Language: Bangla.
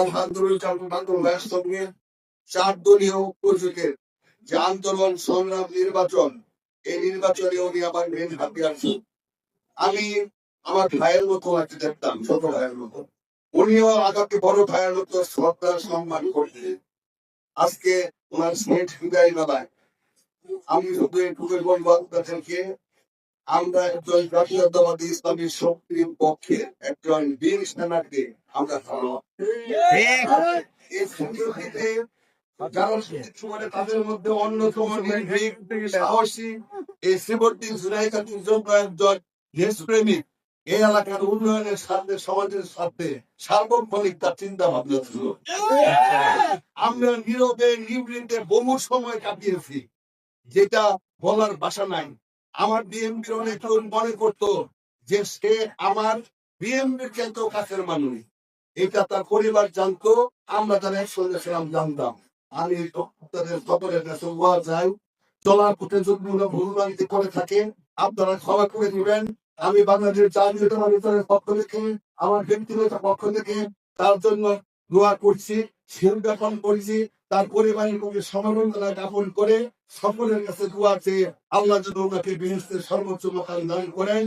আলহামদুলিল্লাহ সঙ্গে 4 দলীয় প্রতীকের যে আন্দোলন সংগ্রাম নির্বাচন, এই নির্বাচনে উনি আমার মেন হাতিয়ার ছিল। আমি আমার ভাইয়ের মতো আজকে দেখতাম, ছোট ভাইয়ের মতো। উনিও আমাকে বড় ভাইয়ের মতো শ্রদ্ধা সম্মান করতেন। আজকে ওনার শেষ বিদায় বেলায় আমি শুধু এটুকু বলবো আপনাদেরকে, আমরা একজন জাতীয়তাবাদী ইসলামী শক্তির পক্ষে একজন বীর সেনাকে আমরা ভালো এই সুযোগে যারা সময় তাদের মধ্যে অন্যতম নির্ভীক সাহসী এই শ্রীবর্তী জুনাইকাতির জন্য একজন দেশপ্রেমিক, এই এলাকার উন্নয়নের সাথে সমাজের সাথে সার্বক্ষণিক তার চিন্তা ভাবনা ছিল। আমরা নীরবে নিবৃত্তে বহু সময় কাটিয়েছি, যেটা বলার ভাষা নাই। আমার বিএনপির অনেকজন মনে করতো যে সে আমার বিএনপির কিন্তু কাছের মানুষ, এটা তার পরিবার জানতো, আমরা তারা একসঙ্গে ছিলাম, জানতাম। আমি তাদের সকলের কাছে বলা যাই, চলার পথে যদি ভুলভ্রান্তি করে থাকে আপনারা ক্ষমা করে দিবেন। আমি বাংলাদেশ জাতীয়তাবাদী দলের পক্ষ থেকে, আমার ব্যক্তিগত পক্ষ থেকে তার জন্য দোয়া করছি, শিল জ্ঞাপন করছি। তার পরিবারের লোকের সমবেদনা জ্ঞাপন করে সকলের কাছে দোয়া চেয়ে আল্লাহ যেন ওনাকে বেহেশতের সর্বোচ্চ মকাম দান করেন।